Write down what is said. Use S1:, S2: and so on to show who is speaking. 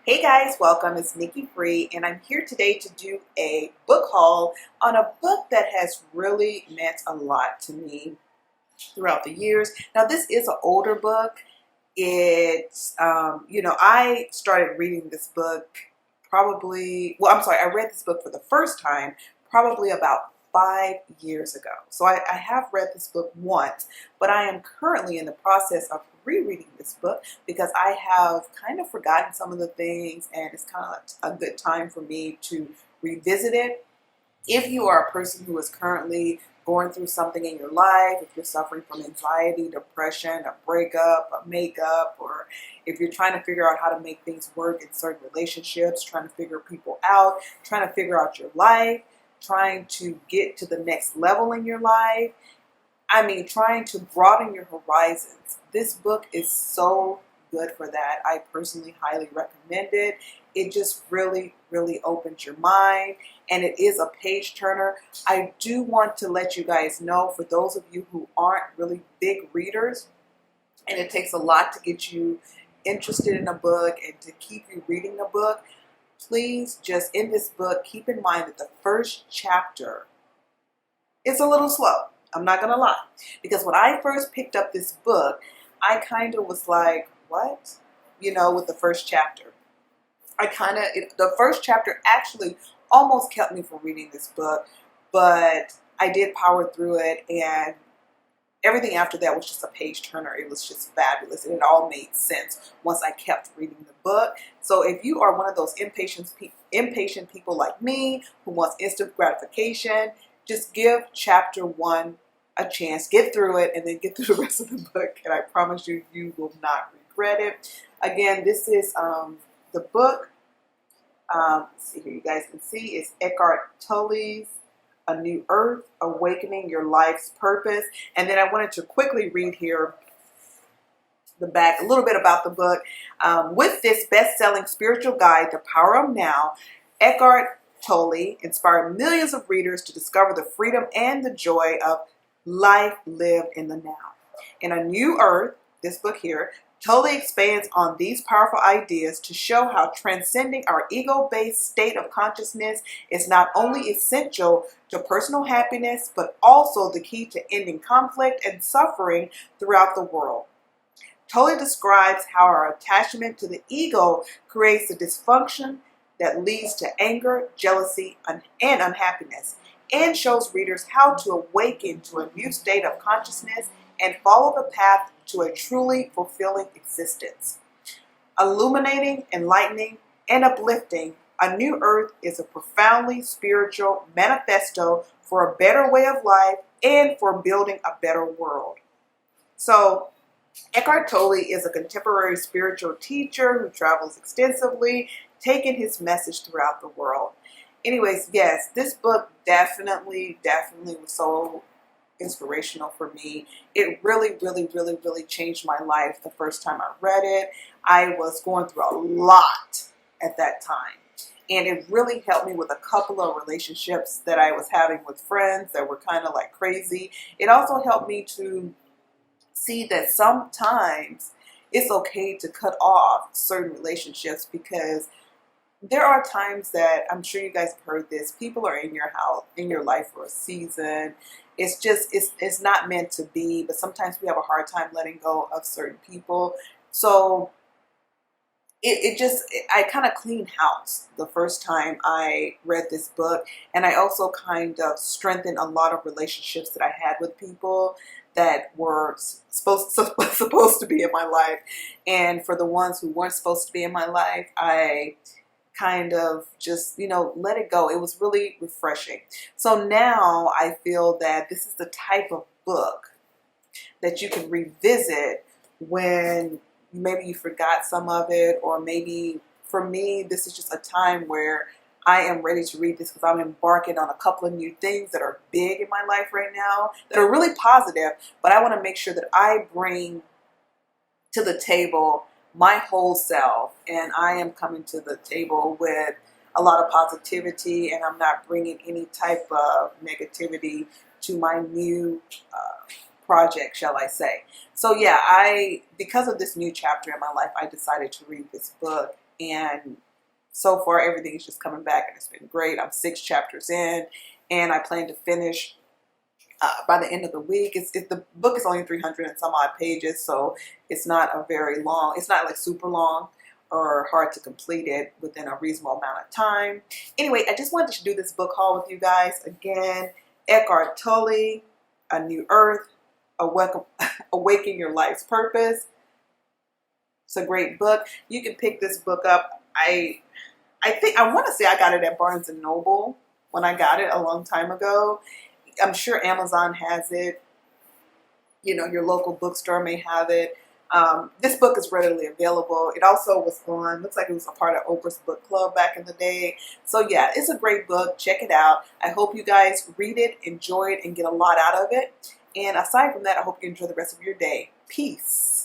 S1: Hey guys, welcome. It's Nikki Free, and I'm here today to do a book haul on a book that has really meant a lot to me throughout the years. Now, this is an older book. I started reading this book I read this book for the first time probably about 5 years ago. So I have read this book once, but I am currently in the process of rereading this book because I have kind of forgotten some of the things, and it's kind of a good time for me to revisit it. If you are a person who is currently going through something in your life, if you're suffering from anxiety, depression, a breakup, a makeup, or if you're trying to figure out how to make things work in certain relationships, trying to figure people out, trying to figure out your life, trying to get to the next level in your life, trying to broaden your horizons. This book is so good for that. I personally highly recommend it. It just really, really opens your mind, and it is a page turner. I do want to let you guys know, for those of you who aren't really big readers, and it takes a lot to get you interested in a book and to keep you reading a book, please just, in this book, keep in mind that the first chapter is a little slow. I'm not going to lie. Because when I first picked up this book, I kind of was like, what? With the first chapter. The first chapter actually almost kept me from reading this book, but I did power through it, and everything after that was just a page turner. It was just fabulous, and it all made sense once I kept reading the book. So if you are one of those impatient people like me who wants instant gratification, just give chapter 1 a chance, get through it, and then get through the rest of the book, and I promise you, you will not regret it. Again, this is the book. Let's see here, you guys can see, it's Echart Tolle's A New Earth, Awakening Your Life's Purpose. And then I wanted to quickly read here the back, a little bit about the book. With this best-selling spiritual guide, The Power of Now, Eckhart Tolle inspired millions of readers to discover the freedom and the joy of life lived in the now. In A New Earth, this book here, Tolle expands on these powerful ideas to show how transcending our ego-based state of consciousness is not only essential to personal happiness, but also the key to ending conflict and suffering throughout the world. Tolle describes how our attachment to the ego creates a dysfunction that leads to anger, jealousy, and unhappiness, and shows readers how to awaken to a new state of consciousness and follow the path to a truly fulfilling existence. Illuminating, enlightening, and uplifting, A New Earth is a profoundly spiritual manifesto for a better way of life and for building a better world. So, Eckhart Tolle is a contemporary spiritual teacher who travels extensively, taking his message throughout the world. Anyways, yes, this book definitely was so inspirational for me. It really, really, really, really changed my life the first time I read it. I was going through a lot at that time, and it really helped me with a couple of relationships that I was having with friends that were kind of like crazy. It also helped me to see that sometimes it's okay to cut off certain relationships, because there are times that, I'm sure you guys have heard this, people are in your house, in your life for a season. It's not meant to be, but sometimes we have a hard time letting go of certain people. So I kind of cleaned house the first time I read this book, and I also kind of strengthened a lot of relationships that I had with people that were supposed to be in my life. And for the ones who weren't supposed to be in my life, I kind of just, let it go. It was really refreshing. So now I feel that this is the type of book that you can revisit when maybe you forgot some of it, or maybe for me, this is just a time where I am ready to read this because I'm embarking on a couple of new things that are big in my life right now that are really positive, but I want to make sure that I bring to the table my whole self, and I am coming to the table with a lot of positivity, and I'm not bringing any type of negativity to my new project, shall I say. So yeah, because of this new chapter in my life, I decided to read this book, and so far everything is just coming back, and it's been great. I'm 6 chapters in, and I plan to finish by the end of the week. The book is only 300 and some odd pages, so it's not a very long, it's not like super long or hard to complete it within a reasonable amount of time. Anyway, I just wanted to do this book haul with you guys. Again, Eckhart Tolle, A New Earth, Awaken Your Life's Purpose. It's a great book. You can pick this book up. I want to say I got it at Barnes and Noble when I got it a long time ago. I'm sure Amazon has it. You know, your local bookstore may have it. This book is readily available. It also was on, looks like it was a part of Oprah's book club back in the day. So yeah, it's a great book. Check it out. I hope you guys read it, enjoy it, and get a lot out of it. And aside from that, I hope you enjoy the rest of your day. Peace.